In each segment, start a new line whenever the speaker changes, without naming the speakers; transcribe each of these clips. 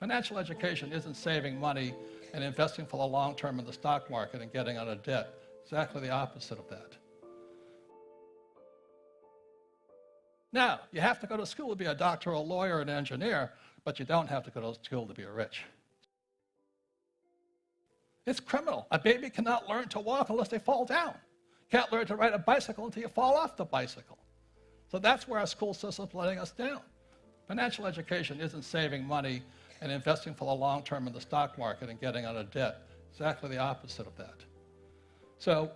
Financial education isn't saving money and investing for the long term in the stock market and getting out of debt. Exactly the opposite of that. Now, you have to go to school to be a doctor, a lawyer, an engineer, but you don't have to go to school to be rich. It's criminal. A baby cannot learn to walk unless they fall down. Can't learn to ride a bicycle until you fall off the bicycle. So that's where our school system's letting us down. Financial education isn't saving money and investing for the long term in the stock market and getting out of debt. Exactly the opposite of that. So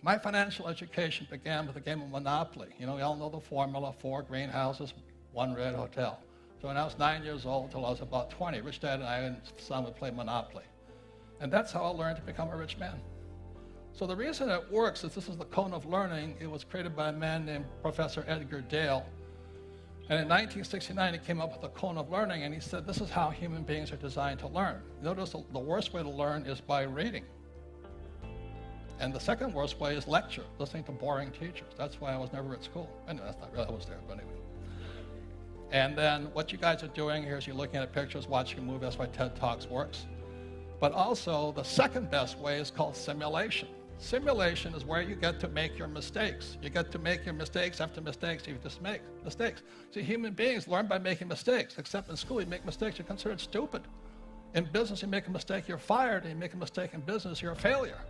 my financial education began with a game of Monopoly. You know, we all know the formula: 4 greenhouses, 1 red hotel. So when I was 9 years old until I was about 20, Rich Dad and I and son would play Monopoly. And that's how I learned to become a rich man. So the reason it works is this is the cone of learning. It was created by a man named Professor Edgar Dale. And in 1969, he came up with the cone of learning, and he said, this is how human beings are designed to learn. Notice the worst way to learn is by reading. And the second worst way is lecture, listening to boring teachers. That's why I was never at school. Anyway, that's not really, I was there, but anyway. And then what you guys are doing here is you're looking at pictures, watching a movie. That's why TED Talks works. But also, the second best way is called simulation. Simulation is where you get to make your mistakes. You get to make your mistakes after mistakes. You just make mistakes. See, human beings learn by making mistakes, except in school you make mistakes, you're considered stupid. In business, you make a mistake, you're fired. And you make a mistake in business, you're a failure.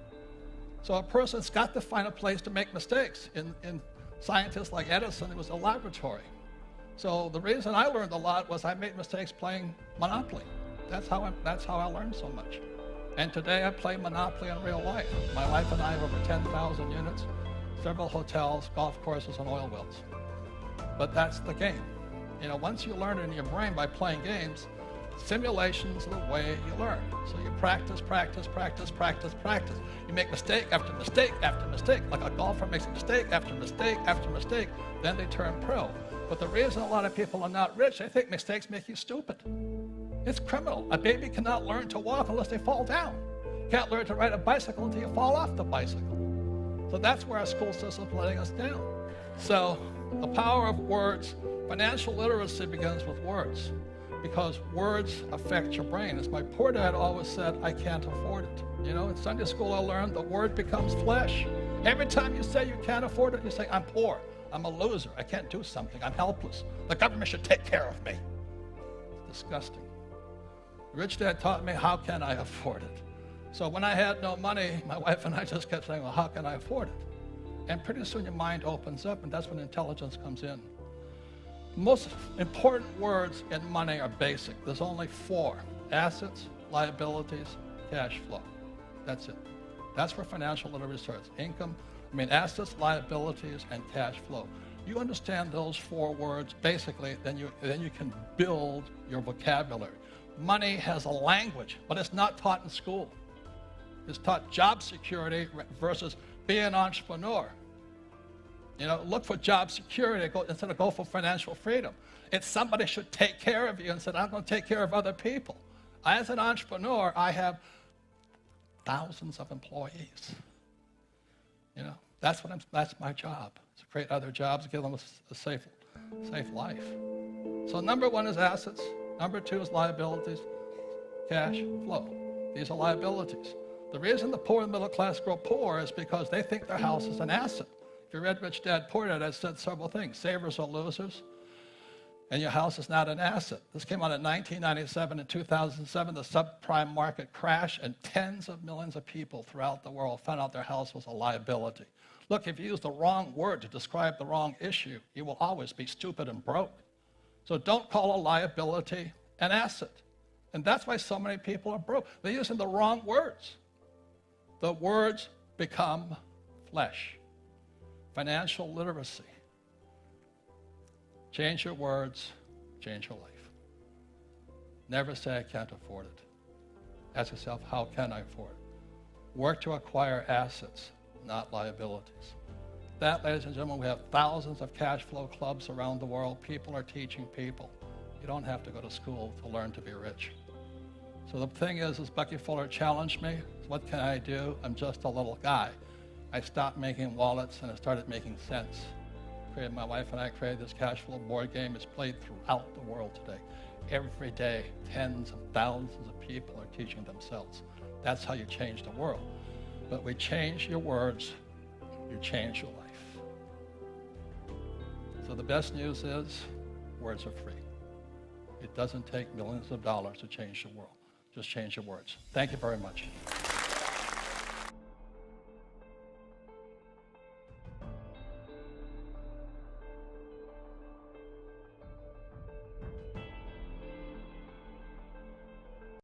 So a person's got to find a place to make mistakes. In scientists like Edison, it was a laboratory. So the reason I learned a lot was I made mistakes playing Monopoly. That's how I learned so much. And today I play Monopoly in real life. My wife and I have over 10,000 units, several hotels, golf courses, and oil wells. But that's the game. You know, once you learn it in your brain by playing games, simulation's the way you learn. So you practice, practice, practice, practice, practice. You make mistake after mistake after mistake. Like a golfer makes mistake after mistake after mistake, then they turn pro. But the reason a lot of people are not rich, they think mistakes make you stupid. It's criminal. A baby cannot learn to walk unless they fall down. Can't learn to ride a bicycle until you fall off the bicycle. So that's where our school system's letting us down. So the power of words, financial literacy begins with words, because words affect your brain. As my poor dad always said, I can't afford it. You know, in Sunday school I learned the word becomes flesh. Every time you say you can't afford it, you say, I'm poor, I'm a loser, I can't do something, I'm helpless. The government should take care of me. It's disgusting. Rich Dad taught me, how can I afford it? So when I had no money, my wife and I just kept saying, well, how can I afford it? And pretty soon your mind opens up, and that's when intelligence comes in. The most important words in money are basic. There's only 4: assets, liabilities, cash flow. That's it. That's where financial literacy starts. Assets, liabilities, and cash flow. You understand those 4 words basically, then you can build your vocabulary. Money has a language, but it's not taught in school. It's taught job security versus being an entrepreneur. You know, look for job security instead of go for financial freedom. It's somebody should take care of you and said, I'm going to take care of other people. As an entrepreneur, I have thousands of employees. You know, that's my job, to create other jobs, give them a safe life. So number 1 is assets. Number 2 is liabilities, cash flow. These are liabilities. The reason the poor and middle class grow poor is because they think their house is an asset. If you read Rich Dad, Poor Dad, I said several things. Savers are losers, and your house is not an asset. This came out in 1997 and 2007. The subprime market crashed, and tens of millions of people throughout the world found out their house was a liability. Look, if you use the wrong word to describe the wrong issue, you will always be stupid and broke. So don't call a liability an asset. And that's why so many people are broke. They're using the wrong words. The words become flesh. Financial literacy. Change your words, change your life. Never say I can't afford it. Ask yourself, how can I afford it? Work to acquire assets, not liabilities. That, ladies and gentlemen, we have thousands of cash flow clubs around the world. People are teaching people. You don't have to go to school to learn to be rich. So the thing is Bucky Fuller challenged me. What can I do? I'm just a little guy. I stopped making wallets and I started making cents. My wife and I created this cash flow board game. It's played throughout the world today. Every day, tens of thousands of people are teaching themselves. That's how you change the world. But we change your words, you change your life. So the best news is words are free. It doesn't take millions of dollars to change the world. Just change your words. Thank you very much.